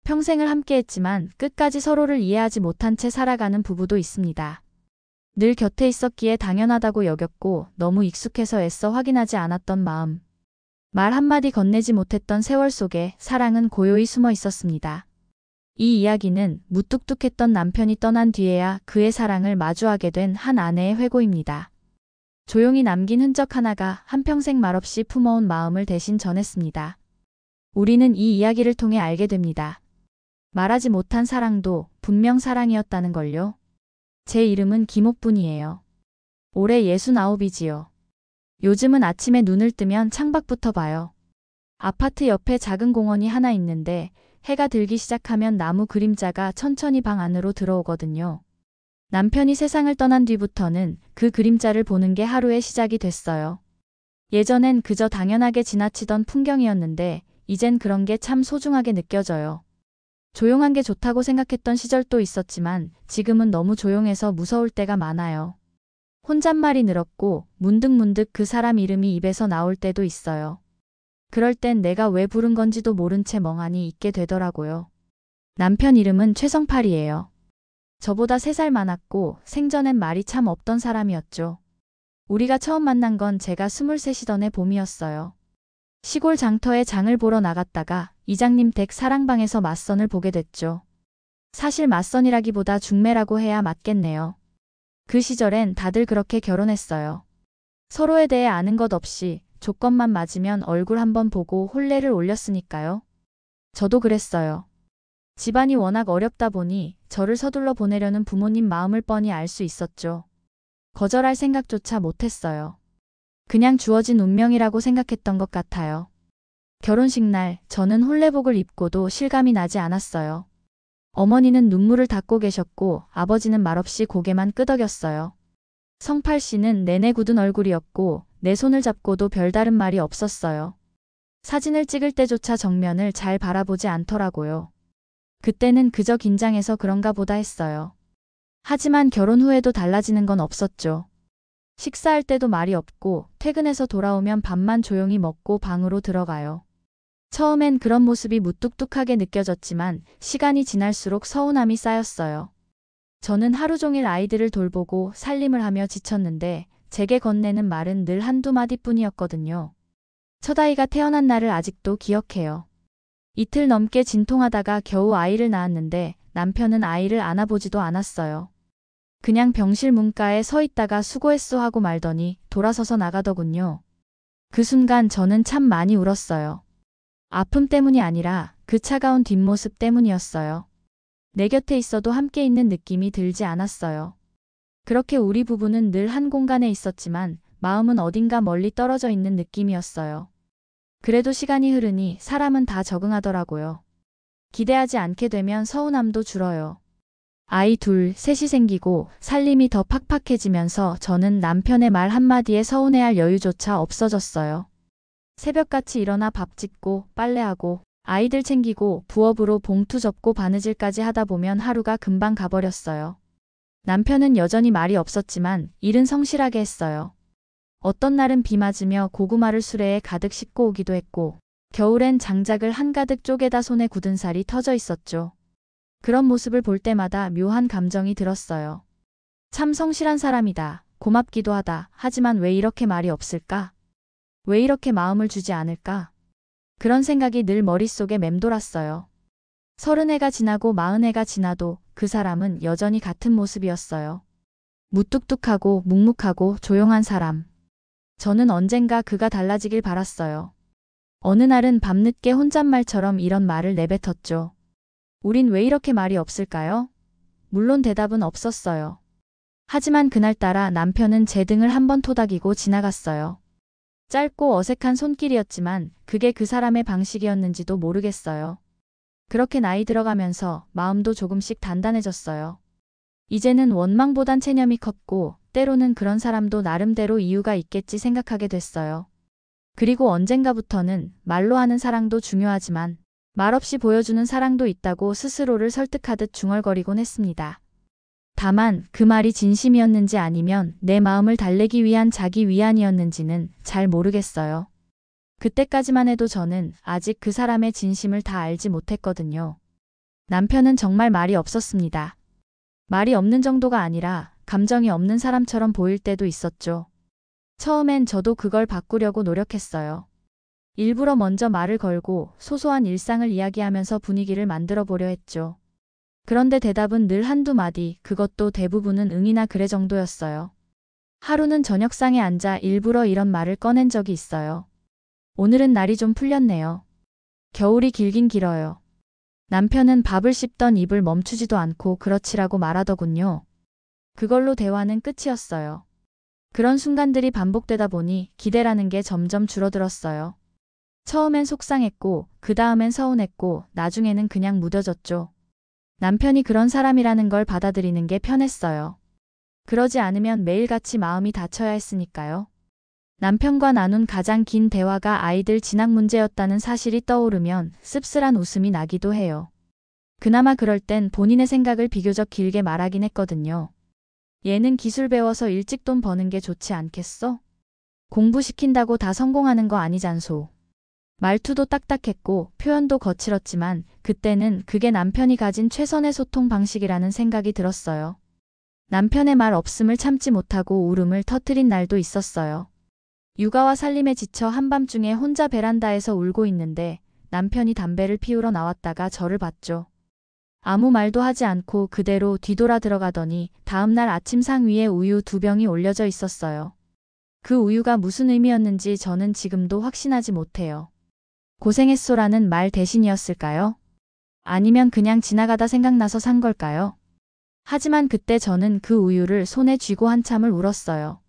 평생을 함께했지만 끝까지 서로를 이해하지 못한 채 살아가는 부부도 있습니다. 늘 곁에 있었기에 당연하다고 여겼고 너무 익숙해서 애써 확인하지 않았던 마음. 말 한마디 건네지 못했던 세월 속에 사랑은 고요히 숨어 있었습니다. 이 이야기는 무뚝뚝했던 남편이 떠난 뒤에야 그의 사랑을 마주하게 된 한 아내의 회고입니다. 조용히 남긴 흔적 하나가 한평생 말없이 품어온 마음을 대신 전했습니다. 우리는 이 이야기를 통해 알게 됩니다. 말하지 못한 사랑도 분명 사랑이었다는 걸요. 제 이름은 김옥분이에요. 올해 69이지요. 요즘은 아침에 눈을 뜨면 창밖부터 봐요. 아파트 옆에 작은 공원이 하나 있는데 해가 들기 시작하면 나무 그림자가 천천히 방 안으로 들어오거든요. 남편이 세상을 떠난 뒤부터는 그 그림자를 보는 게 하루의 시작이 됐어요. 예전엔 그저 당연하게 지나치던 풍경이었는데 이젠 그런 게 참 소중하게 느껴져요. 조용한 게 좋다고 생각했던 시절도 있었지만 지금은 너무 조용해서 무서울 때가 많아요. 혼잣말이 늘었고 문득문득 그 사람 이름이 입에서 나올 때도 있어요. 그럴 땐 내가 왜 부른 건지도 모른 채 멍하니 있게 되더라고요. 남편 이름은 최성팔이에요. 저보다 3살 많았고 생전엔 말이 참 없던 사람이었죠. 우리가 처음 만난 건 제가 23이던 해 봄이었어요. 시골 장터에 장을 보러 나갔다가 이장님 댁 사랑방에서 맞선을 보게 됐죠. 사실 맞선이라기보다 중매라고 해야 맞겠네요. 그 시절엔 다들 그렇게 결혼했어요. 서로에 대해 아는 것 없이 조건만 맞으면 얼굴 한번 보고 혼례를 올렸으니까요. 저도 그랬어요. 집안이 워낙 어렵다 보니 저를 서둘러 보내려는 부모님 마음을 뻔히 알 수 있었죠. 거절할 생각조차 못했어요. 그냥 주어진 운명이라고 생각했던 것 같아요. 결혼식 날 저는 혼례복을 입고도 실감이 나지 않았어요. 어머니는 눈물을 닦고 계셨고 아버지는 말없이 고개만 끄덕였어요. 성팔 씨는 내내 굳은 얼굴이었고 내 손을 잡고도 별다른 말이 없었어요. 사진을 찍을 때조차 정면을 잘 바라보지 않더라고요. 그때는 그저 긴장해서 그런가 보다 했어요. 하지만 결혼 후에도 달라지는 건 없었죠. 식사할 때도 말이 없고 퇴근해서 돌아오면 밥만 조용히 먹고 방으로 들어가요. 처음엔 그런 모습이 무뚝뚝하게 느껴졌지만 시간이 지날수록 서운함이 쌓였어요. 저는 하루 종일 아이들을 돌보고 살림을 하며 지쳤는데 제게 건네는 말은 늘 한두 마디뿐이었거든요. 첫 아이가 태어난 날을 아직도 기억해요. 이틀 넘게 진통하다가 겨우 아이를 낳았는데 남편은 아이를 안아보지도 않았어요. 그냥 병실 문가에 서 있다가 수고했소 하고 말더니 돌아서서 나가더군요. 그 순간 저는 참 많이 울었어요. 아픔 때문이 아니라 그 차가운 뒷모습 때문이었어요. 내 곁에 있어도 함께 있는 느낌이 들지 않았어요. 그렇게 우리 부부는 늘 한 공간에 있었지만 마음은 어딘가 멀리 떨어져 있는 느낌이었어요. 그래도 시간이 흐르니 사람은 다 적응하더라고요. 기대하지 않게 되면 서운함도 줄어요. 아이 둘, 셋이 생기고 살림이 더 팍팍해지면서 저는 남편의 말 한마디에 서운해할 여유조차 없어졌어요. 새벽같이 일어나 밥 짓고 빨래하고 아이들 챙기고 부업으로 봉투 접고 바느질까지 하다 보면 하루가 금방 가버렸어요. 남편은 여전히 말이 없었지만 일은 성실하게 했어요. 어떤 날은 비 맞으며 고구마를 수레에 가득 싣고 오기도 했고 겨울엔 장작을 한가득 쪼개다 손에 굳은 살이 터져 있었죠. 그런 모습을 볼 때마다 묘한 감정이 들었어요. 참 성실한 사람이다. 고맙기도 하다. 하지만 왜 이렇게 말이 없을까? 왜 이렇게 마음을 주지 않을까? 그런 생각이 늘 머릿속에 맴돌았어요. 30해가 지나고 40해가 지나도 그 사람은 여전히 같은 모습이었어요. 무뚝뚝하고 묵묵하고 조용한 사람. 저는 언젠가 그가 달라지길 바랐어요. 어느 날은 밤늦게 혼잣말처럼 이런 말을 내뱉었죠. 우린 왜 이렇게 말이 없을까요? 물론 대답은 없었어요. 하지만 그날따라 남편은 제 등을 한번 토닥이고 지나갔어요. 짧고 어색한 손길이었지만 그게 그 사람의 방식이었는지도 모르겠어요. 그렇게 나이 들어가면서 마음도 조금씩 단단해졌어요. 이제는 원망보단 체념이 컸고 때로는 그런 사람도 나름대로 이유가 있겠지 생각하게 됐어요. 그리고 언젠가부터는 말로 하는 사랑도 중요하지만 말없이 보여주는 사랑도 있다고 스스로를 설득하듯 중얼거리곤 했습니다. 다만 그 말이 진심이었는지 아니면 내 마음을 달래기 위한 자기 위안이었는지는 잘 모르겠어요. 그때까지만 해도 저는 아직 그 사람의 진심을 다 알지 못했거든요. 남편은 정말 말이 없었습니다. 말이 없는 정도가 아니라 감정이 없는 사람처럼 보일 때도 있었죠. 처음엔 저도 그걸 바꾸려고 노력했어요. 일부러 먼저 말을 걸고 소소한 일상을 이야기하면서 분위기를 만들어 보려 했죠. 그런데 대답은 늘 한두 마디, 그것도 대부분은 응이나 그래 정도였어요. 하루는 저녁상에 앉아 일부러 이런 말을 꺼낸 적이 있어요. 오늘은 날이 좀 풀렸네요. 겨울이 길긴 길어요. 남편은 밥을 씹던 입을 멈추지도 않고 그렇지라고 말하더군요. 그걸로 대화는 끝이었어요. 그런 순간들이 반복되다 보니 기대라는 게 점점 줄어들었어요. 처음엔 속상했고, 그 다음엔 서운했고, 나중에는 그냥 무뎌졌죠. 남편이 그런 사람이라는 걸 받아들이는 게 편했어요. 그러지 않으면 매일같이 마음이 다쳐야 했으니까요. 남편과 나눈 가장 긴 대화가 아이들 진학 문제였다는 사실이 떠오르면 씁쓸한 웃음이 나기도 해요. 그나마 그럴 땐 본인의 생각을 비교적 길게 말하긴 했거든요. 얘는 기술 배워서 일찍 돈 버는 게 좋지 않겠어? 공부시킨다고 다 성공하는 거 아니잖소. 말투도 딱딱했고 표현도 거칠었지만 그때는 그게 남편이 가진 최선의 소통 방식이라는 생각이 들었어요. 남편의 말 없음을 참지 못하고 울음을 터뜨린 날도 있었어요. 육아와 살림에 지쳐 한밤중에 혼자 베란다에서 울고 있는데 남편이 담배를 피우러 나왔다가 저를 봤죠. 아무 말도 하지 않고 그대로 뒤돌아 들어가더니 다음날 아침상 위에 우유 2병이 올려져 있었어요. 그 우유가 무슨 의미였는지 저는 지금도 확신하지 못해요. 고생했소라는 말 대신이었을까요? 아니면 그냥 지나가다 생각나서 산 걸까요? 하지만 그때 저는 그 우유를 손에 쥐고 한참을 울었어요.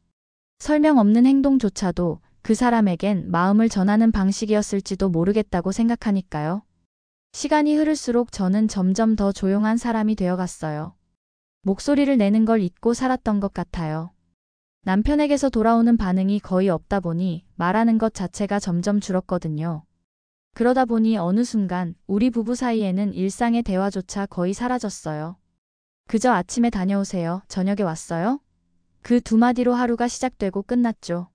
설명 없는 행동조차도 그 사람에겐 마음을 전하는 방식이었을지도 모르겠다고 생각하니까요. 시간이 흐를수록 저는 점점 더 조용한 사람이 되어갔어요. 목소리를 내는 걸 잊고 살았던 것 같아요. 남편에게서 돌아오는 반응이 거의 없다 보니 말하는 것 자체가 점점 줄었거든요. 그러다 보니 어느 순간 우리 부부 사이에는 일상의 대화조차 거의 사라졌어요. 그저 아침에 다녀오세요. 저녁에 왔어요? 그 두 마디로 하루가 시작되고 끝났죠.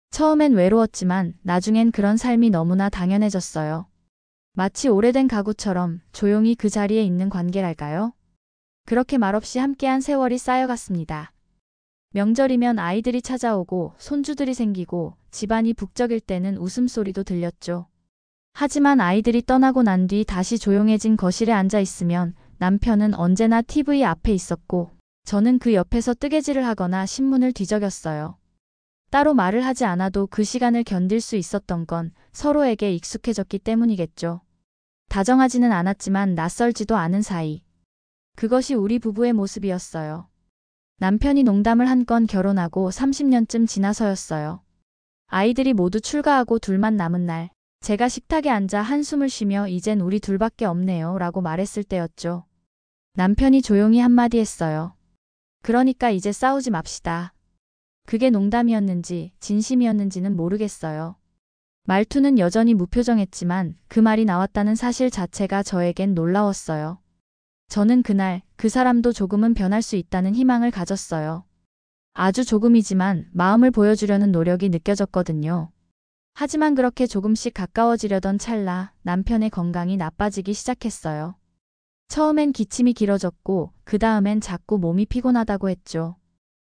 처음엔 외로웠지만 나중엔 그런 삶이 너무나 당연해졌어요. 마치 오래된 가구처럼 조용히 그 자리에 있는 관계랄까요? 그렇게 말없이 함께한 세월이 쌓여갔습니다. 명절이면 아이들이 찾아오고 손주들이 생기고 집안이 북적일 때는 웃음소리도 들렸죠. 하지만 아이들이 떠나고 난 뒤 다시 조용해진 거실에 앉아 있으면 남편은 언제나 TV 앞에 있었고 저는 그 옆에서 뜨개질을 하거나 신문을 뒤적였어요. 따로 말을 하지 않아도 그 시간을 견딜 수 있었던 건 서로에게 익숙해졌기 때문이겠죠. 다정하지는 않았지만 낯설지도 않은 사이. 그것이 우리 부부의 모습이었어요. 남편이 농담을 한 건 결혼하고 30년쯤 지나서였어요. 아이들이 모두 출가하고 둘만 남은 날, 제가 식탁에 앉아 한숨을 쉬며 이젠 우리 둘밖에 없네요 라고 말했을 때였죠. 남편이 조용히 한마디 했어요. 그러니까 이제 싸우지 맙시다. 그게 농담이었는지 진심이었는지는 모르겠어요. 말투는 여전히 무표정했지만 그 말이 나왔다는 사실 자체가 저에겐 놀라웠어요. 저는 그날 그 사람도 조금은 변할 수 있다는 희망을 가졌어요. 아주 조금이지만 마음을 보여주려는 노력이 느껴졌거든요. 하지만 그렇게 조금씩 가까워지려던 찰나 남편의 건강이 나빠지기 시작했어요. 처음엔 기침이 길어졌고 그 다음엔 자꾸 몸이 피곤하다고 했죠.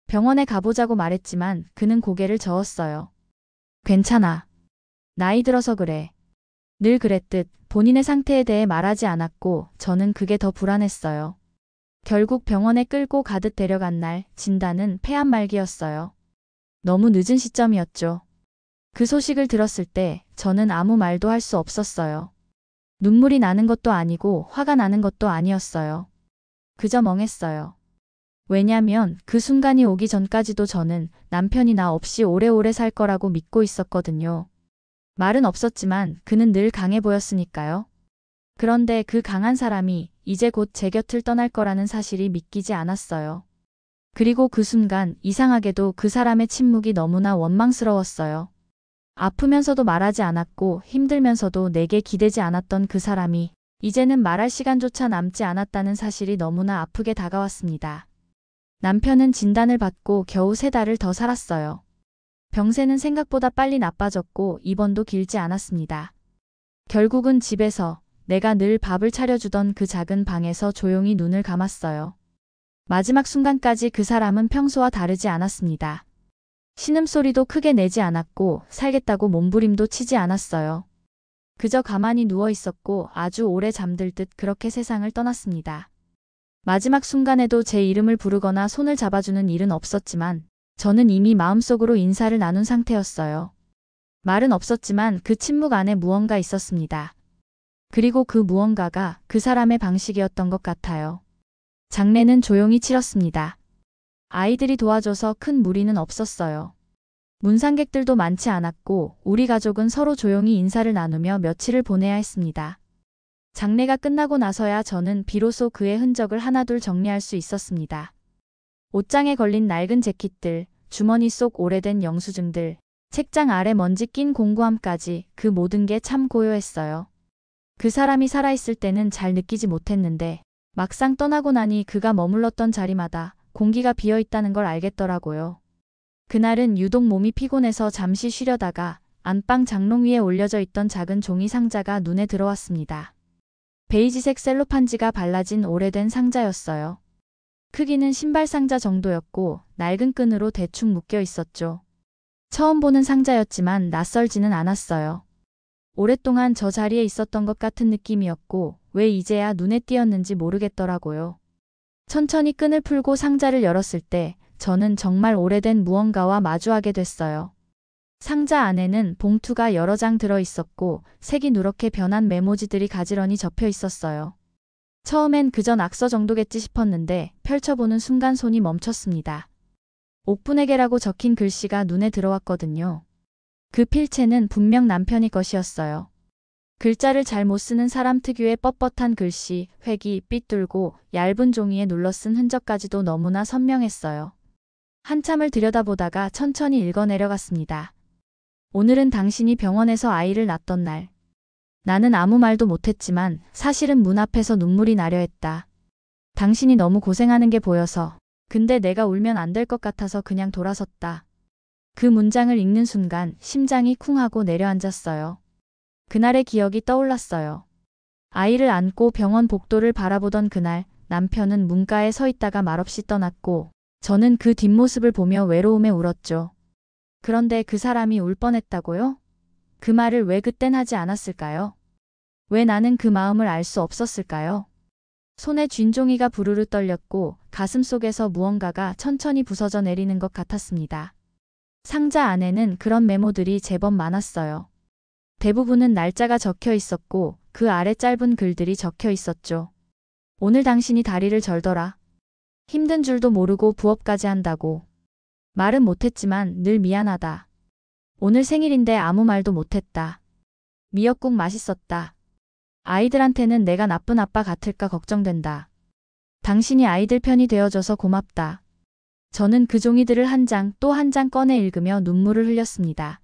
병원에 가보자고 말했지만 그는 고개를 저었어요. 괜찮아. 나이 들어서 그래. 늘 그랬듯 본인의 상태에 대해 말하지 않았고 저는 그게 더 불안했어요. 결국 병원에 끌고 가듯 데려간 날 진단은 폐암 말기였어요. 너무 늦은 시점이었죠. 그 소식을 들었을 때 저는 아무 말도 할 수 없었어요. 눈물이 나는 것도 아니고 화가 나는 것도 아니었어요. 그저 멍했어요. 왜냐면 그 순간이 오기 전까지도 저는 남편이 나 없이 오래오래 살 거라고 믿고 있었거든요. 말은 없었지만 그는 늘 강해 보였으니까요. 그런데 그 강한 사람이 이제 곧 제 곁을 떠날 거라는 사실이 믿기지 않았어요. 그리고 그 순간 이상하게도 그 사람의 침묵이 너무나 원망스러웠어요. 아프면서도 말하지 않았고 힘들면서도 내게 기대지 않았던 그 사람이 이제는 말할 시간조차 남지 않았다는 사실이 너무나 아프게 다가왔습니다. 남편은 진단을 받고 겨우 3달을 더 살았어요. 병세는 생각보다 빨리 나빠졌고 입원도 길지 않았습니다. 결국은 집에서 내가 늘 밥을 차려주던 그 작은 방에서 조용히 눈을 감았어요. 마지막 순간까지 그 사람은 평소와 다르지 않았습니다. 신음소리도 크게 내지 않았고 살겠다고 몸부림도 치지 않았어요. 그저 가만히 누워 있었고 아주 오래 잠들 듯 그렇게 세상을 떠났습니다. 마지막 순간에도 제 이름을 부르거나 손을 잡아주는 일은 없었지만 저는 이미 마음속으로 인사를 나눈 상태였어요. 말은 없었지만 그 침묵 안에 무언가 있었습니다. 그리고 그 무언가가 그 사람의 방식이었던 것 같아요. 장례는 조용히 치렀습니다. 아이들이 도와줘서 큰 무리는 없었어요. 문상객들도 많지 않았고 우리 가족은 서로 조용히 인사를 나누며 며칠을 보내야 했습니다. 장례가 끝나고 나서야 저는 비로소 그의 흔적을 하나둘 정리할 수 있었습니다. 옷장에 걸린 낡은 재킷들, 주머니 속 오래된 영수증들, 책장 아래 먼지 낀 공구함까지 그 모든 게 참 고요했어요. 그 사람이 살아있을 때는 잘 느끼지 못했는데 막상 떠나고 나니 그가 머물렀던 자리마다 공기가 비어있다는 걸 알겠더라고요. 그날은 유독 몸이 피곤해서 잠시 쉬려다가 안방 장롱 위에 올려져 있던 작은 종이 상자가 눈에 들어왔습니다. 베이지색 셀로판지가 발라진 오래된 상자였어요. 크기는 신발 상자 정도였고 낡은 끈으로 대충 묶여 있었죠. 처음 보는 상자였지만 낯설지는 않았어요. 오랫동안 저 자리에 있었던 것 같은 느낌이었고 왜 이제야 눈에 띄었는지 모르겠더라고요. 천천히 끈을 풀고 상자를 열었을 때 저는 정말 오래된 무언가와 마주하게 됐어요. 상자 안에는 봉투가 여러 장 들어 있었고 색이 누렇게 변한 메모지들이 가지런히 접혀 있었어요. 처음엔 그저 낙서 정도겠지 싶었는데 펼쳐보는 순간 손이 멈췄습니다. 옥분에게라고 적힌 글씨가 눈에 들어왔거든요. 그 필체는 분명 남편이 것이었어요. 글자를 잘 못 쓰는 사람 특유의 뻣뻣한 글씨, 획이 삐뚤고 얇은 종이에 눌러쓴 흔적까지도 너무나 선명했어요. 한참을 들여다보다가 천천히 읽어내려갔습니다. 오늘은 당신이 병원에서 아이를 낳던 날. 나는 아무 말도 못했지만 사실은 문 앞에서 눈물이 나려 했다. 당신이 너무 고생하는 게 보여서. 근데 내가 울면 안 될 것 같아서 그냥 돌아섰다. 그 문장을 읽는 순간 심장이 쿵 하고 내려앉았어요. 그날의 기억이 떠올랐어요. 아이를 안고 병원 복도를 바라보던 그날 남편은 문가에 서 있다가 말없이 떠났고 저는 그 뒷모습을 보며 외로움에 울었죠. 그런데 그 사람이 울 뻔했다고요? 그 말을 왜 그땐 하지 않았을까요? 왜 나는 그 마음을 알 수 없었을까요? 손에 쥔 종이가 부르르 떨렸고 가슴 속에서 무언가가 천천히 부서져 내리는 것 같았습니다. 상자 안에는 그런 메모들이 제법 많았어요. 대부분은 날짜가 적혀 있었고 그 아래 짧은 글들이 적혀 있었죠. 오늘 당신이 다리를 절더라. 힘든 줄도 모르고 부업까지 한다고. 말은 못했지만 늘 미안하다. 오늘 생일인데 아무 말도 못했다. 미역국 맛있었다. 아이들한테는 내가 나쁜 아빠 같을까 걱정된다. 당신이 아이들 편이 되어줘서 고맙다. 저는 그 종이들을 한 장 또 한 장 꺼내 읽으며 눈물을 흘렸습니다.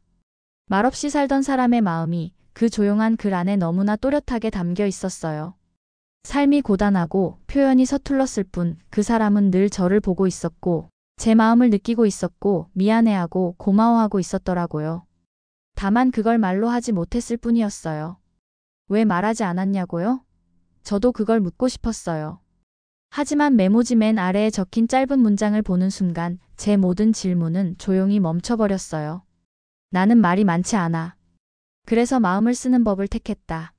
말없이 살던 사람의 마음이 그 조용한 글 안에 너무나 또렷하게 담겨 있었어요. 삶이 고단하고 표현이 서툴렀을 뿐 그 사람은 늘 저를 보고 있었고 제 마음을 느끼고 있었고 미안해하고 고마워하고 있었더라고요. 다만 그걸 말로 하지 못했을 뿐이었어요. 왜 말하지 않았냐고요? 저도 그걸 묻고 싶었어요. 하지만 메모지 맨 아래에 적힌 짧은 문장을 보는 순간 제 모든 질문은 조용히 멈춰버렸어요. 나는 말이 많지 않아. 그래서 마음을 쓰는 법을 택했다.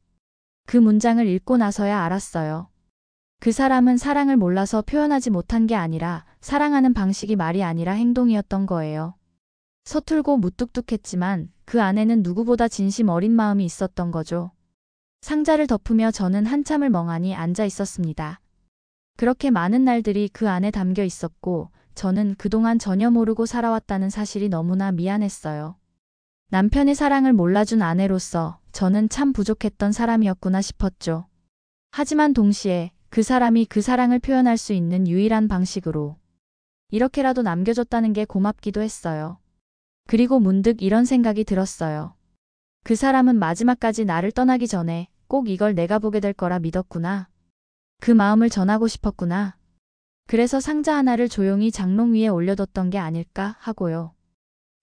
그 문장을 읽고 나서야 알았어요. 그 사람은 사랑을 몰라서 표현하지 못한 게 아니라 사랑하는 방식이 말이 아니라 행동이었던 거예요. 서툴고 무뚝뚝했지만 그 안에는 누구보다 진심 어린 마음이 있었던 거죠. 상자를 덮으며 저는 한참을 멍하니 앉아 있었습니다. 그렇게 많은 날들이 그 안에 담겨 있었고 저는 그동안 전혀 모르고 살아왔다는 사실이 너무나 미안했어요. 남편의 사랑을 몰라준 아내로서 저는 참 부족했던 사람이었구나 싶었죠. 하지만 동시에 그 사람이 그 사랑을 표현할 수 있는 유일한 방식으로 이렇게라도 남겨줬다는 게 고맙기도 했어요. 그리고 문득 이런 생각이 들었어요. 그 사람은 마지막까지 나를 떠나기 전에 꼭 이걸 내가 보게 될 거라 믿었구나. 그 마음을 전하고 싶었구나. 그래서 상자 하나를 조용히 장롱 위에 올려뒀던 게 아닐까 하고요.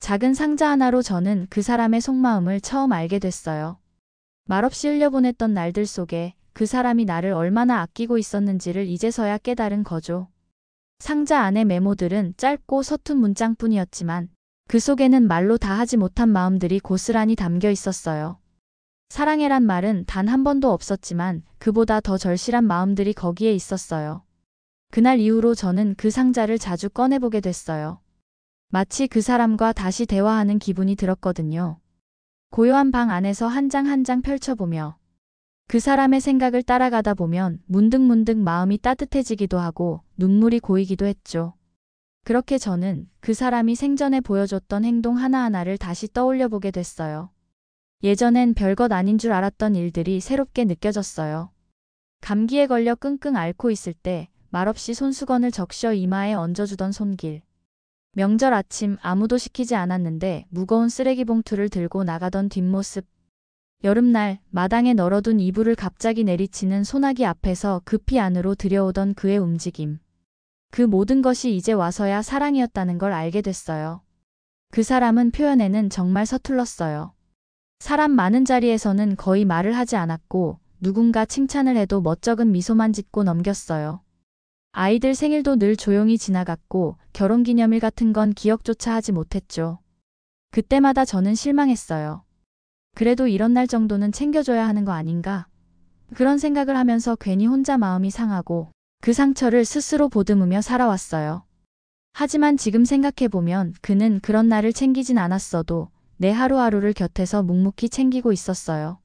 작은 상자 하나로 저는 그 사람의 속마음을 처음 알게 됐어요. 말없이 흘려보냈던 날들 속에 그 사람이 나를 얼마나 아끼고 있었는지를 이제서야 깨달은 거죠. 상자 안의 메모들은 짧고 서툰 문장뿐이었지만 그 속에는 말로 다 하지 못한 마음들이 고스란히 담겨 있었어요. 사랑해란 말은 단 한 번도 없었지만 그보다 더 절실한 마음들이 거기에 있었어요. 그날 이후로 저는 그 상자를 자주 꺼내보게 됐어요. 마치 그 사람과 다시 대화하는 기분이 들었거든요. 고요한 방 안에서 한 장 한 장 펼쳐보며 그 사람의 생각을 따라가다 보면 문득문득 마음이 따뜻해지기도 하고 눈물이 고이기도 했죠. 그렇게 저는 그 사람이 생전에 보여줬던 행동 하나하나를 다시 떠올려 보게 됐어요. 예전엔 별것 아닌 줄 알았던 일들이 새롭게 느껴졌어요. 감기에 걸려 끙끙 앓고 있을 때 말없이 손수건을 적셔 이마에 얹어주던 손길. 명절 아침 아무도 시키지 않았는데 무거운 쓰레기 봉투를 들고 나가던 뒷모습. 여름날 마당에 널어둔 이불을 갑자기 내리치는 소나기 앞에서 급히 안으로 들여오던 그의 움직임. 그 모든 것이 이제 와서야 사랑이었다는 걸 알게 됐어요. 그 사람은 표현에는 정말 서툴렀어요. 사람 많은 자리에서는 거의 말을 하지 않았고 누군가 칭찬을 해도 멋쩍은 미소만 짓고 넘겼어요. 아이들 생일도 늘 조용히 지나갔고 결혼기념일 같은 건 기억조차 하지 못했죠. 그때마다 저는 실망했어요. 그래도 이런 날 정도는 챙겨줘야 하는 거 아닌가? 그런 생각을 하면서 괜히 혼자 마음이 상하고 그 상처를 스스로 보듬으며 살아왔어요. 하지만 지금 생각해보면 그는 그런 나를 챙기진 않았어도 내 하루하루를 곁에서 묵묵히 챙기고 있었어요.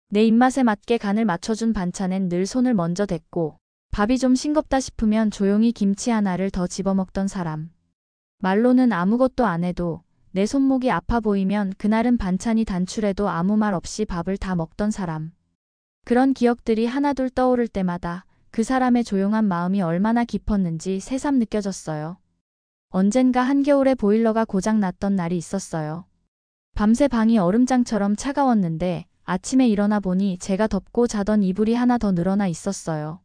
내 입맛에 맞게 간을 맞춰준 반찬엔 늘 손을 먼저 댔고 밥이 좀 싱겁다 싶으면 조용히 김치 하나를 더 집어먹던 사람. 말로는 아무것도 안 해도 내 손목이 아파 보이면 그날은 반찬이 단출해도 아무 말 없이 밥을 다 먹던 사람. 그런 기억들이 하나둘 떠오를 때마다 그 사람의 조용한 마음이 얼마나 깊었는지 새삼 느껴졌어요. 언젠가 한겨울에 보일러가 고장 났던 날이 있었어요. 밤새 방이 얼음장처럼 차가웠는데 아침에 일어나 보니 제가 덮고 자던 이불이 하나 더 늘어나 있었어요.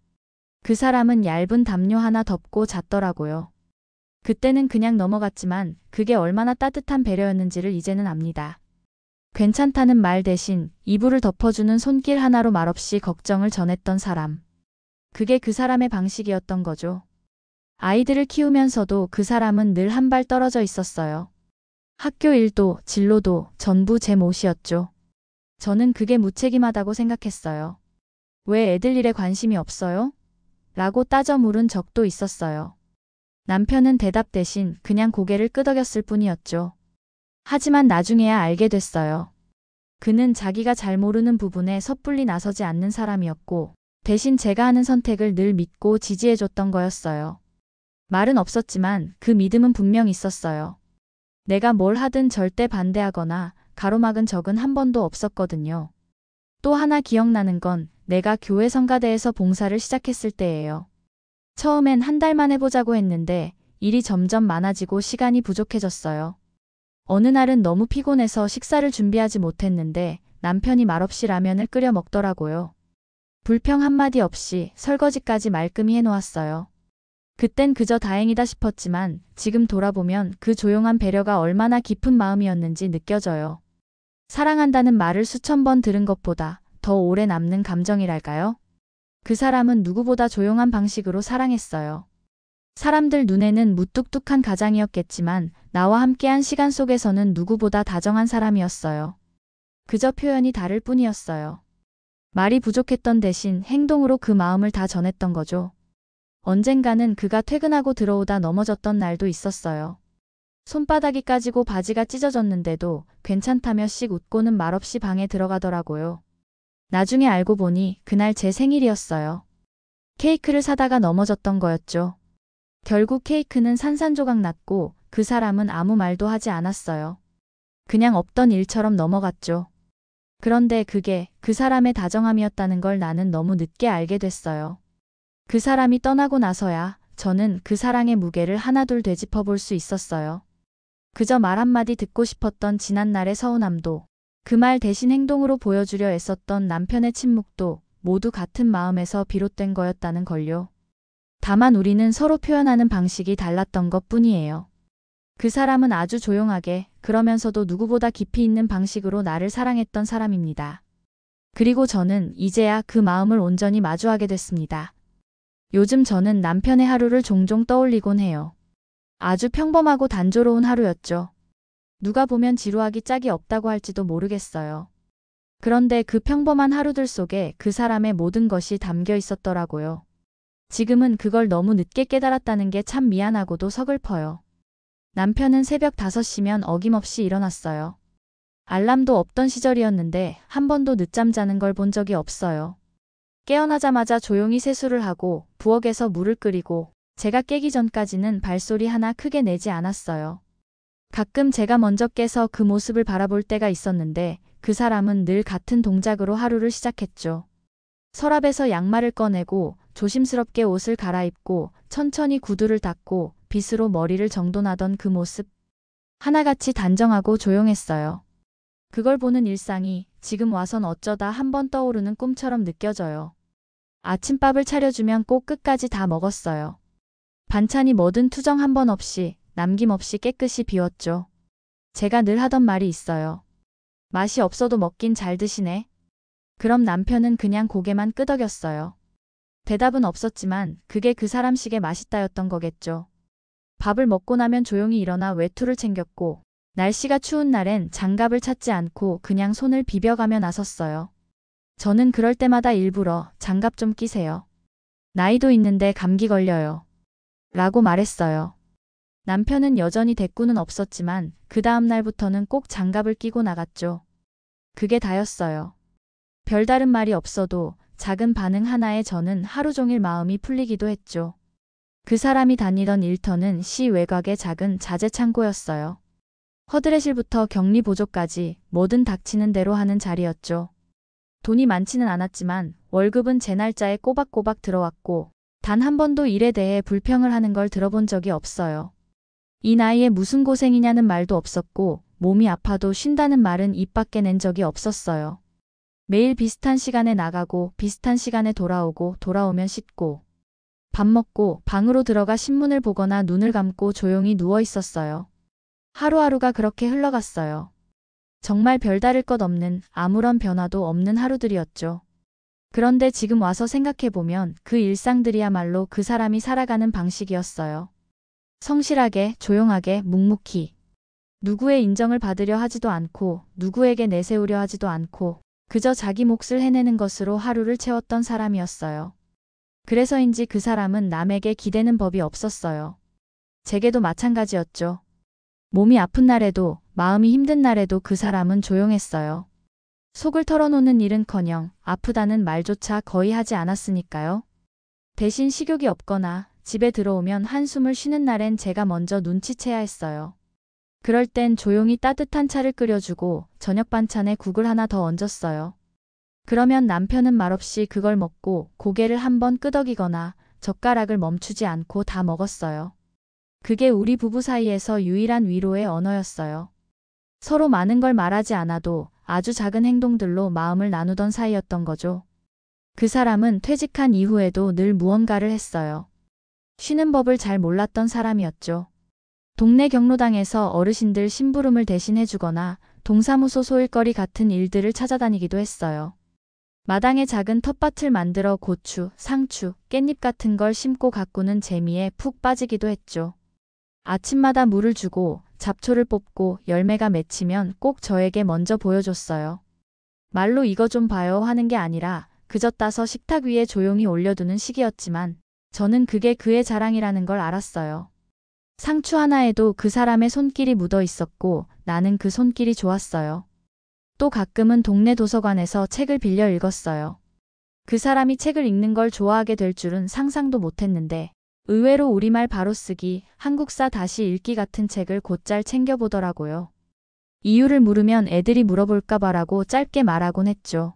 그 사람은 얇은 담요 하나 덮고 잤더라고요. 그때는 그냥 넘어갔지만 그게 얼마나 따뜻한 배려였는지를 이제는 압니다. 괜찮다는 말 대신 이불을 덮어주는 손길 하나로 말없이 걱정을 전했던 사람. 그게 그 사람의 방식이었던 거죠. 아이들을 키우면서도 그 사람은 늘 한 발 떨어져 있었어요. 학교 일도 진로도 전부 제 몫이었죠. 저는 그게 무책임하다고 생각했어요. 왜 애들 일에 관심이 없어요? 라고 따져 물은 적도 있었어요. 남편은 대답 대신 그냥 고개를 끄덕였을 뿐이었죠. 하지만 나중에야 알게 됐어요. 그는 자기가 잘 모르는 부분에 섣불리 나서지 않는 사람이었고 대신 제가 하는 선택을 늘 믿고 지지해줬던 거였어요. 말은 없었지만 그 믿음은 분명 있었어요. 내가 뭘 하든 절대 반대하거나 가로막은 적은 한 번도 없었거든요. 또 하나 기억나는 건 내가 교회 성가대에서 봉사를 시작했을 때예요. 처음엔 한 달만 해보자고 했는데 일이 점점 많아지고 시간이 부족해졌어요. 어느 날은 너무 피곤해서 식사를 준비하지 못했는데 남편이 말없이 라면을 끓여 먹더라고요. 불평 한마디 없이 설거지까지 말끔히 해놓았어요. 그땐 그저 다행이다 싶었지만 지금 돌아보면 그 조용한 배려가 얼마나 깊은 마음이었는지 느껴져요. 사랑한다는 말을 수천 번 들은 것보다 더 오래 남는 감정이랄까요? 그 사람은 누구보다 조용한 방식으로 사랑했어요. 사람들 눈에는 무뚝뚝한 가장이었겠지만 나와 함께한 시간 속에서는 누구보다 다정한 사람이었어요. 그저 표현이 다를 뿐이었어요. 말이 부족했던 대신 행동으로 그 마음을 다 전했던 거죠. 언젠가는 그가 퇴근하고 들어오다 넘어졌던 날도 있었어요. 손바닥이 까지고 바지가 찢어졌는데도 괜찮다며 씩 웃고는 말없이 방에 들어가더라고요. 나중에 알고 보니 그날 제 생일이었어요. 케이크를 사다가 넘어졌던 거였죠. 결국 케이크는 산산조각 났고 그 사람은 아무 말도 하지 않았어요. 그냥 없던 일처럼 넘어갔죠. 그런데 그게 그 사람의 다정함이었다는 걸 나는 너무 늦게 알게 됐어요. 그 사람이 떠나고 나서야 저는 그 사랑의 무게를 하나둘 되짚어 볼 수 있었어요. 그저 말 한마디 듣고 싶었던 지난날의 서운함도 그 말 대신 행동으로 보여주려 애썼던 남편의 침묵도 모두 같은 마음에서 비롯된 거였다는 걸요. 다만 우리는 서로 표현하는 방식이 달랐던 것 뿐이에요. 그 사람은 아주 조용하게 그러면서도 누구보다 깊이 있는 방식으로 나를 사랑했던 사람입니다. 그리고 저는 이제야 그 마음을 온전히 마주하게 됐습니다. 요즘 저는 남편의 하루를 종종 떠올리곤 해요. 아주 평범하고 단조로운 하루였죠. 누가 보면 지루하기 짝이 없다고 할지도 모르겠어요. 그런데 그 평범한 하루들 속에 그 사람의 모든 것이 담겨 있었더라고요. 지금은 그걸 너무 늦게 깨달았다는 게 참 미안하고도 서글퍼요. 남편은 새벽 5시면 어김없이 일어났어요. 알람도 없던 시절이었는데 한 번도 늦잠 자는 걸 본 적이 없어요. 깨어나자마자 조용히 세수를 하고 부엌에서 물을 끓이고 제가 깨기 전까지는 발소리 하나 크게 내지 않았어요. 가끔 제가 먼저 깨서 그 모습을 바라볼 때가 있었는데 그 사람은 늘 같은 동작으로 하루를 시작했죠. 서랍에서 양말을 꺼내고 조심스럽게 옷을 갈아입고 천천히 구두를 닦고 빗으로 머리를 정돈하던 그 모습. 하나같이 단정하고 조용했어요. 그걸 보는 일상이 지금 와선 어쩌다 한번 떠오르는 꿈처럼 느껴져요. 아침밥을 차려주면 꼭 끝까지 다 먹었어요. 반찬이 뭐든 투정 한 번 없이 남김없이 깨끗이 비웠죠. 제가 늘 하던 말이 있어요. 맛이 없어도 먹긴 잘 드시네. 그럼 남편은 그냥 고개만 끄덕였어요. 대답은 없었지만 그게 그 사람식의 맛있다였던 거겠죠. 밥을 먹고 나면 조용히 일어나 외투를 챙겼고 날씨가 추운 날엔 장갑을 찾지 않고 그냥 손을 비벼가며 나섰어요. 저는 그럴 때마다 일부러 장갑 좀 끼세요. 나이도 있는데 감기 걸려요. 라고 말했어요. 남편은 여전히 대꾸는 없었지만 그 다음 날부터는 꼭 장갑을 끼고 나갔죠. 그게 다였어요. 별다른 말이 없어도 작은 반응 하나에 저는 하루 종일 마음이 풀리기도 했죠. 그 사람이 다니던 일터는 시 외곽의 작은 자재 창고였어요. 허드렛일부터 격리 보조까지 뭐든 닥치는 대로 하는 자리였죠. 돈이 많지는 않았지만 월급은 제 날짜에 꼬박꼬박 들어왔고 단 한 번도 일에 대해 불평을 하는 걸 들어본 적이 없어요. 이 나이에 무슨 고생이냐는 말도 없었고 몸이 아파도 쉰다는 말은 입 밖에 낸 적이 없었어요. 매일 비슷한 시간에 나가고 비슷한 시간에 돌아오고 돌아오면 씻고 밥 먹고 방으로 들어가 신문을 보거나 눈을 감고 조용히 누워 있었어요. 하루하루가 그렇게 흘러갔어요. 정말 별다를 것 없는 아무런 변화도 없는 하루들이었죠. 그런데 지금 와서 생각해보면 그 일상들이야말로 그 사람이 살아가는 방식이었어요. 성실하게, 조용하게, 묵묵히. 누구의 인정을 받으려 하지도 않고 누구에게 내세우려 하지도 않고 그저 자기 몫을 해내는 것으로 하루를 채웠던 사람이었어요. 그래서인지 그 사람은 남에게 기대는 법이 없었어요. 제게도 마찬가지였죠. 몸이 아픈 날에도 마음이 힘든 날에도 그 사람은 조용했어요. 속을 털어놓는 일은커녕 아프다는 말조차 거의 하지 않았으니까요. 대신 식욕이 없거나 집에 들어오면 한숨을 쉬는 날엔 제가 먼저 눈치채야 했어요. 그럴 땐 조용히 따뜻한 차를 끓여주고 저녁 반찬에 국을 하나 더 얹었어요. 그러면 남편은 말없이 그걸 먹고 고개를 한번 끄덕이거나 젓가락을 멈추지 않고 다 먹었어요. 그게 우리 부부 사이에서 유일한 위로의 언어였어요. 서로 많은 걸 말하지 않아도 아주 작은 행동들로 마음을 나누던 사이였던 거죠. 그 사람은 퇴직한 이후에도 늘 무언가를 했어요. 쉬는 법을 잘 몰랐던 사람이었죠. 동네 경로당에서 어르신들 심부름을 대신해주거나 동사무소 소일거리 같은 일들을 찾아다니기도 했어요. 마당에 작은 텃밭을 만들어 고추, 상추, 깻잎 같은 걸 심고 가꾸는 재미에 푹 빠지기도 했죠. 아침마다 물을 주고 잡초를 뽑고 열매가 맺히면 꼭 저에게 먼저 보여줬어요. 말로 이거 좀 봐요 하는 게 아니라 그저 따서 식탁 위에 조용히 올려두는 식이었지만 저는 그게 그의 자랑이라는 걸 알았어요. 상추 하나에도 그 사람의 손길이 묻어 있었고 나는 그 손길이 좋았어요. 또 가끔은 동네 도서관에서 책을 빌려 읽었어요. 그 사람이 책을 읽는 걸 좋아하게 될 줄은 상상도 못했는데 의외로 우리말 바로쓰기, 한국사 다시 읽기 같은 책을 곧잘 챙겨보더라고요. 이유를 물으면 애들이 물어볼까 봐라고 짧게 말하곤 했죠.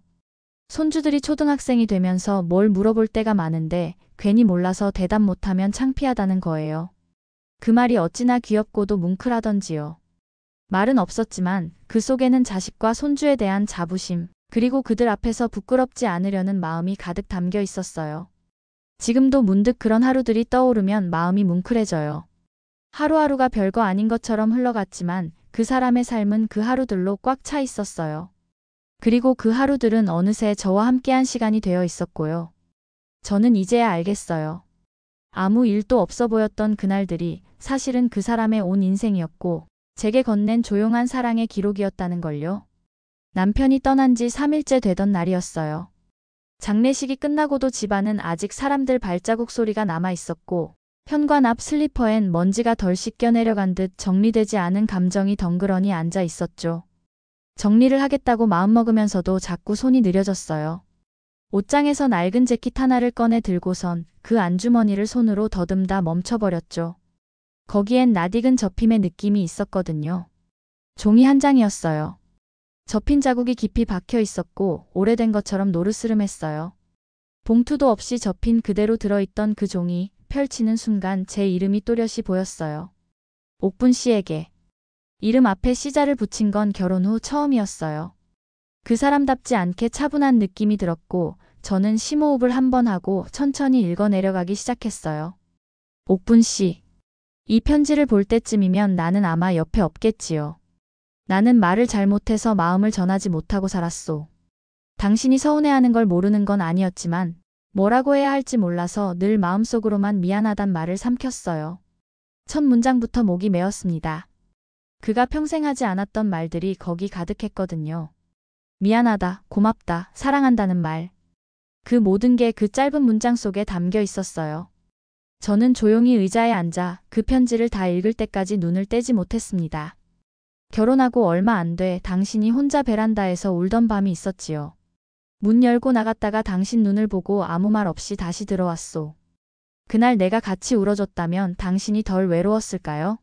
손주들이 초등학생이 되면서 뭘 물어볼 때가 많은데 괜히 몰라서 대답 못하면 창피하다는 거예요. 그 말이 어찌나 귀엽고도 뭉클하던지요. 말은 없었지만 그 속에는 자식과 손주에 대한 자부심, 그리고 그들 앞에서 부끄럽지 않으려는 마음이 가득 담겨 있었어요. 지금도 문득 그런 하루들이 떠오르면 마음이 뭉클해져요. 하루하루가 별거 아닌 것처럼 흘러갔지만 그 사람의 삶은 그 하루들로 꽉 차 있었어요. 그리고 그 하루들은 어느새 저와 함께한 시간이 되어 있었고요. 저는 이제야 알겠어요. 아무 일도 없어 보였던 그날들이 사실은 그 사람의 온 인생이었고 제게 건넨 조용한 사랑의 기록이었다는 걸요. 남편이 떠난 지 3일째 되던 날이었어요. 장례식이 끝나고도 집안은 아직 사람들 발자국 소리가 남아 있었고 현관 앞 슬리퍼엔 먼지가 덜 씻겨 내려간 듯 정리되지 않은 감정이 덩그러니 앉아 있었죠. 정리를 하겠다고 마음먹으면서도 자꾸 손이 느려졌어요. 옷장에서 낡은 재킷 하나를 꺼내 들고선 그 안주머니를 손으로 더듬다 멈춰버렸죠. 거기엔 낯익은 접힘의 느낌이 있었거든요. 종이 한 장이었어요. 접힌 자국이 깊이 박혀 있었고 오래된 것처럼 노르스름했어요. 봉투도 없이 접힌 그대로 들어있던 그 종이 펼치는 순간 제 이름이 또렷이 보였어요. 옥분 씨에게. 이름 앞에 씨자를 붙인 건 결혼 후 처음이었어요. 그 사람답지 않게 차분한 느낌이 들었고 저는 심호흡을 한 번 하고 천천히 읽어 내려가기 시작했어요. 옥분 씨. 이 편지를 볼 때쯤이면 나는 아마 옆에 없겠지요. 나는 말을 잘못해서 마음을 전하지 못하고 살았소. 당신이 서운해하는 걸 모르는 건 아니었지만 뭐라고 해야 할지 몰라서 늘 마음속으로만 미안하단 말을 삼켰어요. 첫 문장부터 목이 메었습니다. 그가 평생 하지 않았던 말들이 거기 가득했거든요. 미안하다, 고맙다, 사랑한다는 말. 그 모든 게 그 짧은 문장 속에 담겨 있었어요. 저는 조용히 의자에 앉아 그 편지를 다 읽을 때까지 눈을 떼지 못했습니다. 결혼하고 얼마 안 돼 당신이 혼자 베란다에서 울던 밤이 있었지요. 문 열고 나갔다가 당신 눈을 보고 아무 말 없이 다시 들어왔소. 그날 내가 같이 울어줬다면 당신이 덜 외로웠을까요?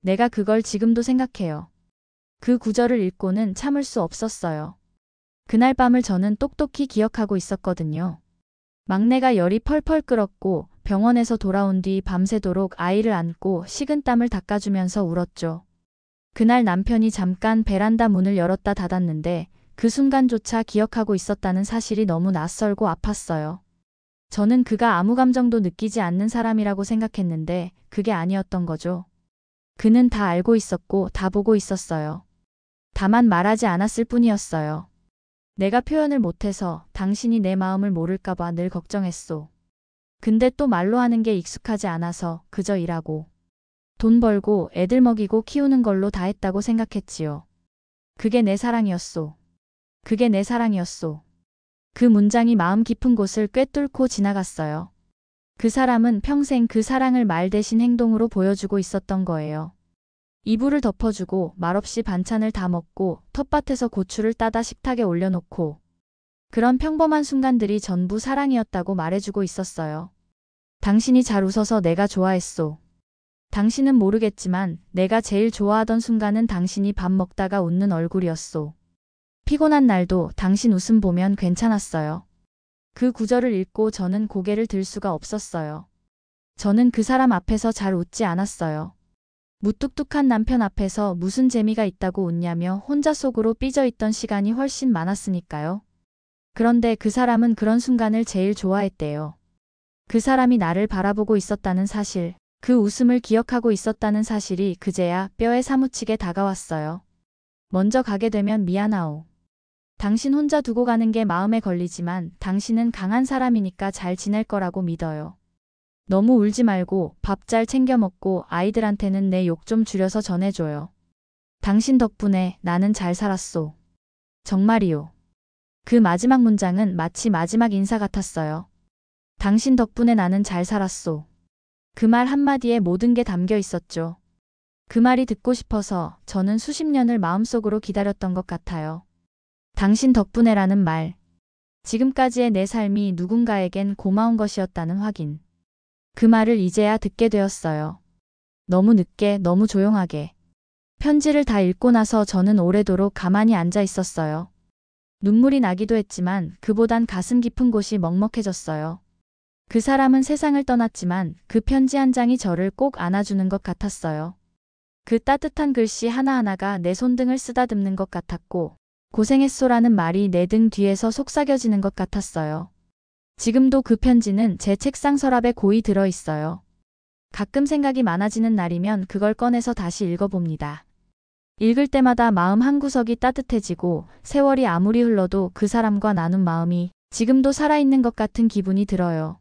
내가 그걸 지금도 생각해요. 그 구절을 읽고는 참을 수 없었어요. 그날 밤을 저는 똑똑히 기억하고 있었거든요. 막내가 열이 펄펄 끓었고 병원에서 돌아온 뒤 밤새도록 아이를 안고 식은땀을 닦아주면서 울었죠. 그날 남편이 잠깐 베란다 문을 열었다 닫았는데 그 순간조차 기억하고 있었다는 사실이 너무 낯설고 아팠어요. 저는 그가 아무 감정도 느끼지 않는 사람이라고 생각했는데 그게 아니었던 거죠. 그는 다 알고 있었고 다 보고 있었어요. 다만 말하지 않았을 뿐이었어요. 내가 표현을 못해서 당신이 내 마음을 모를까봐 늘 걱정했소. 근데 또 말로 하는 게 익숙하지 않아서 그저 일하고 돈 벌고 애들 먹이고 키우는 걸로 다 했다고 생각했지요. 그게 내 사랑이었소. 그게 내 사랑이었소. 그 문장이 마음 깊은 곳을 꿰뚫고 지나갔어요. 그 사람은 평생 그 사랑을 말 대신 행동으로 보여주고 있었던 거예요. 이불을 덮어주고 말없이 반찬을 다 먹고 텃밭에서 고추를 따다 식탁에 올려놓고 그런 평범한 순간들이 전부 사랑이었다고 말해주고 있었어요. 당신이 잘 웃어서 내가 좋아했소. 당신은 모르겠지만 내가 제일 좋아하던 순간은 당신이 밥 먹다가 웃는 얼굴이었소. 피곤한 날도 당신 웃음 보면 괜찮았어요. 그 구절을 읽고 저는 고개를 들 수가 없었어요. 저는 그 사람 앞에서 잘 웃지 않았어요. 무뚝뚝한 남편 앞에서 무슨 재미가 있다고 웃냐며 혼자 속으로 삐져있던 시간이 훨씬 많았으니까요. 그런데 그 사람은 그런 순간을 제일 좋아했대요. 그 사람이 나를 바라보고 있었다는 사실, 그 웃음을 기억하고 있었다는 사실이 그제야 뼈에 사무치게 다가왔어요. 먼저 가게 되면 미안하오. 당신 혼자 두고 가는 게 마음에 걸리지만 당신은 강한 사람이니까 잘 지낼 거라고 믿어요. 너무 울지 말고 밥 잘 챙겨 먹고 아이들한테는 내 욕 좀 줄여서 전해줘요. 당신 덕분에 나는 잘 살았소. 정말이요. 그 마지막 문장은 마치 마지막 인사 같았어요. 당신 덕분에 나는 잘 살았소. 그 말 한마디에 모든 게 담겨 있었죠. 그 말이 듣고 싶어서 저는 수십 년을 마음속으로 기다렸던 것 같아요. 당신 덕분에라는 말. 지금까지의 내 삶이 누군가에겐 고마운 것이었다는 확인. 그 말을 이제야 듣게 되었어요. 너무 늦게, 너무 조용하게. 편지를 다 읽고 나서 저는 오래도록 가만히 앉아 있었어요. 눈물이 나기도 했지만 그보단 가슴 깊은 곳이 먹먹해졌어요. 그 사람은 세상을 떠났지만 그 편지 한 장이 저를 꼭 안아주는 것 같았어요. 그 따뜻한 글씨 하나하나가 내 손등을 쓰다듬는 것 같았고 고생했소라는 말이 내 등 뒤에서 속삭여지는 것 같았어요. 지금도 그 편지는 제 책상 서랍에 고이 들어있어요. 가끔 생각이 많아지는 날이면 그걸 꺼내서 다시 읽어봅니다. 읽을 때마다 마음 한구석이 따뜻해지고 세월이 아무리 흘러도 그 사람과 나눈 마음이 지금도 살아있는 것 같은 기분이 들어요.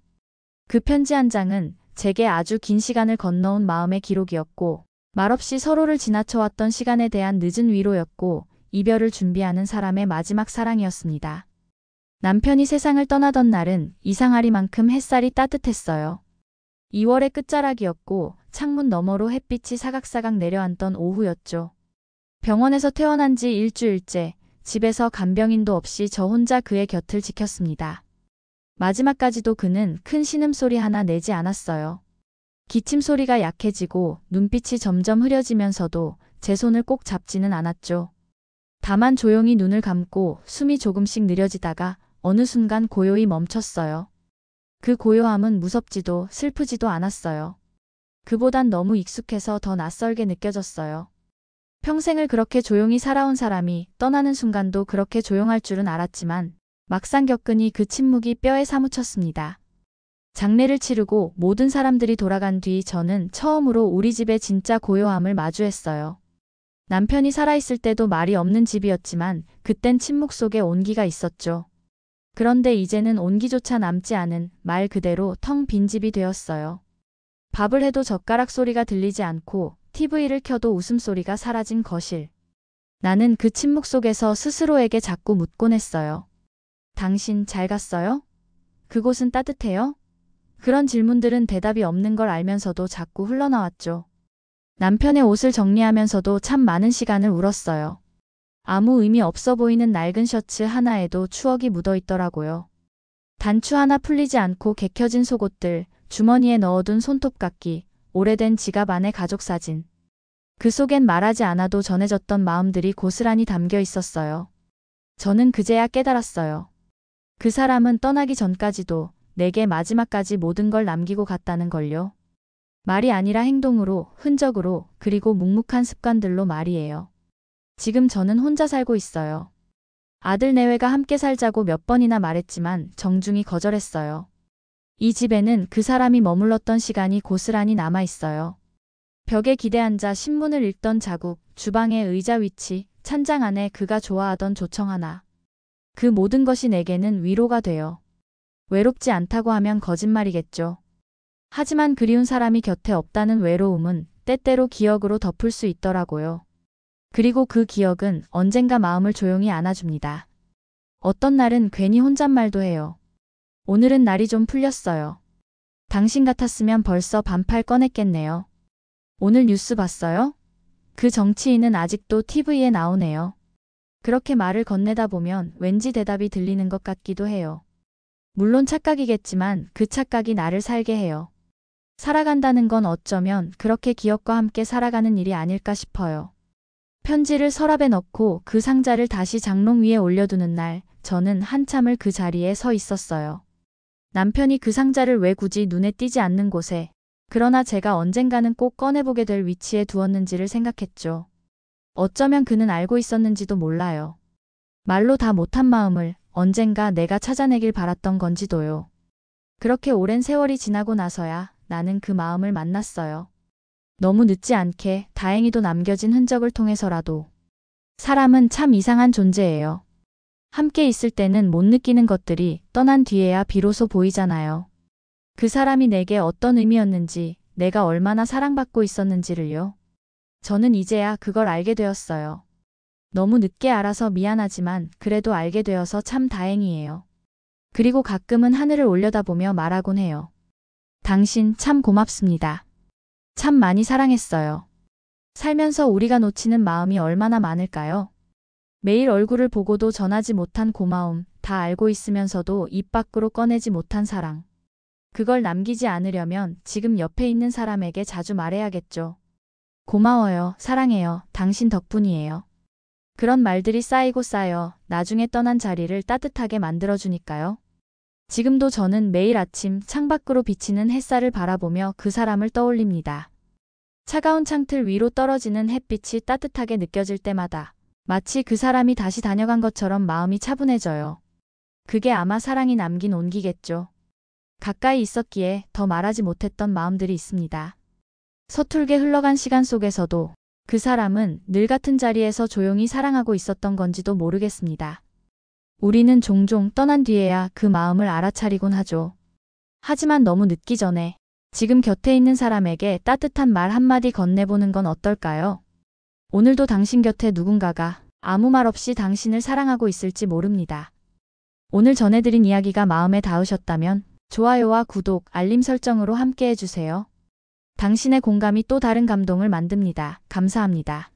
그 편지 한 장은 제게 아주 긴 시간을 건너온 마음의 기록이었고 말없이 서로를 지나쳐왔던 시간에 대한 늦은 위로였고 이별을 준비하는 사람의 마지막 사랑이었습니다. 남편이 세상을 떠나던 날은 이상하리만큼 햇살이 따뜻했어요. 2월의 끝자락이었고 창문 너머로 햇빛이 사각사각 내려앉던 오후였죠. 병원에서 퇴원한 지 일주일째 집에서 간병인도 없이 저 혼자 그의 곁을 지켰습니다. 마지막까지도 그는 큰 신음소리 하나 내지 않았어요. 기침 소리가 약해지고 눈빛이 점점 흐려지면서도 제 손을 꼭 잡지는 않았죠. 다만 조용히 눈을 감고 숨이 조금씩 느려지다가 어느 순간 고요히 멈췄어요. 그 고요함은 무섭지도 슬프지도 않았어요. 그보단 너무 익숙해서 더 낯설게 느껴졌어요. 평생을 그렇게 조용히 살아온 사람이 떠나는 순간도 그렇게 조용할 줄은 알았지만 막상 겪으니 그 침묵이 뼈에 사무쳤습니다. 장례를 치르고 모든 사람들이 돌아간 뒤 저는 처음으로 우리 집의 진짜 고요함을 마주했어요. 남편이 살아있을 때도 말이 없는 집이었지만 그땐 침묵 속에 온기가 있었죠. 그런데 이제는 온기조차 남지 않은 말 그대로 텅 빈 집이 되었어요. 밥을 해도 젓가락 소리가 들리지 않고 TV를 켜도 웃음소리가 사라진 거실. 나는 그 침묵 속에서 스스로에게 자꾸 묻곤 했어요. 당신 잘 갔어요? 그곳은 따뜻해요? 그런 질문들은 대답이 없는 걸 알면서도 자꾸 흘러나왔죠. 남편의 옷을 정리하면서도 참 많은 시간을 울었어요. 아무 의미 없어 보이는 낡은 셔츠 하나에도 추억이 묻어 있더라고요. 단추 하나 풀리지 않고 개켜진 속옷들, 주머니에 넣어둔 손톱깎이, 오래된 지갑 안에 가족 사진. 그 속엔 말하지 않아도 전해졌던 마음들이 고스란히 담겨 있었어요. 저는 그제야 깨달았어요. 그 사람은 떠나기 전까지도 내게 마지막까지 모든 걸 남기고 갔다는 걸요. 말이 아니라 행동으로, 흔적으로, 그리고 묵묵한 습관들로 말이에요. 지금 저는 혼자 살고 있어요. 아들 내외가 함께 살자고 몇 번이나 말했지만 정중히 거절했어요. 이 집에는 그 사람이 머물렀던 시간이 고스란히 남아 있어요. 벽에 기대앉아 신문을 읽던 자국, 주방의 의자 위치, 찬장 안에 그가 좋아하던 조청 하나. 그 모든 것이 내게는 위로가 돼요. 외롭지 않다고 하면 거짓말이겠죠. 하지만 그리운 사람이 곁에 없다는 외로움은 때때로 기억으로 덮을 수 있더라고요. 그리고 그 기억은 언젠가 마음을 조용히 안아줍니다. 어떤 날은 괜히 혼잣말도 해요. 오늘은 날이 좀 풀렸어요. 당신 같았으면 벌써 반팔 꺼냈겠네요. 오늘 뉴스 봤어요? 그 정치인은 아직도 TV에 나오네요. 그렇게 말을 건네다 보면 왠지 대답이 들리는 것 같기도 해요. 물론 착각이겠지만 그 착각이 나를 살게 해요. 살아간다는 건 어쩌면 그렇게 기억과 함께 살아가는 일이 아닐까 싶어요. 편지를 서랍에 넣고 그 상자를 다시 장롱 위에 올려두는 날, 저는 한참을 그 자리에 서 있었어요. 남편이 그 상자를 왜 굳이 눈에 띄지 않는 곳에, 그러나 제가 언젠가는 꼭 꺼내보게 될 위치에 두었는지를 생각했죠. 어쩌면 그는 알고 있었는지도 몰라요. 말로 다 못한 마음을 언젠가 내가 찾아내길 바랐던 건지도요. 그렇게 오랜 세월이 지나고 나서야 나는 그 마음을 만났어요. 너무 늦지 않게 다행히도 남겨진 흔적을 통해서라도. 사람은 참 이상한 존재예요. 함께 있을 때는 못 느끼는 것들이 떠난 뒤에야 비로소 보이잖아요. 그 사람이 내게 어떤 의미였는지, 내가 얼마나 사랑받고 있었는지를요. 저는 이제야 그걸 알게 되었어요. 너무 늦게 알아서 미안하지만 그래도 알게 되어서 참 다행이에요. 그리고 가끔은 하늘을 올려다보며 말하곤 해요. 당신 참 고맙습니다. 참 많이 사랑했어요. 살면서 우리가 놓치는 마음이 얼마나 많을까요? 매일 얼굴을 보고도 전하지 못한 고마움, 다 알고 있으면서도 입 밖으로 꺼내지 못한 사랑. 그걸 남기지 않으려면 지금 옆에 있는 사람에게 자주 말해야겠죠. 고마워요, 사랑해요, 당신 덕분이에요. 그런 말들이 쌓이고 쌓여 나중에 떠난 자리를 따뜻하게 만들어주니까요. 지금도 저는 매일 아침 창밖으로 비치는 햇살을 바라보며 그 사람을 떠올립니다. 차가운 창틀 위로 떨어지는 햇빛이 따뜻하게 느껴질 때마다 마치 그 사람이 다시 다녀간 것처럼 마음이 차분해져요. 그게 아마 사랑이 남긴 온기겠죠. 가까이 있었기에 더 말하지 못했던 마음들이 있습니다. 서툴게 흘러간 시간 속에서도 그 사람은 늘 같은 자리에서 조용히 사랑하고 있었던 건지도 모르겠습니다. 우리는 종종 떠난 뒤에야 그 마음을 알아차리곤 하죠. 하지만 너무 늦기 전에 지금 곁에 있는 사람에게 따뜻한 말 한마디 건네보는 건 어떨까요? 오늘도 당신 곁에 누군가가 아무 말 없이 당신을 사랑하고 있을지 모릅니다. 오늘 전해드린 이야기가 마음에 닿으셨다면 좋아요와 구독, 알림 설정으로 함께 해주세요. 당신의 공감이 또 다른 감동을 만듭니다. 감사합니다.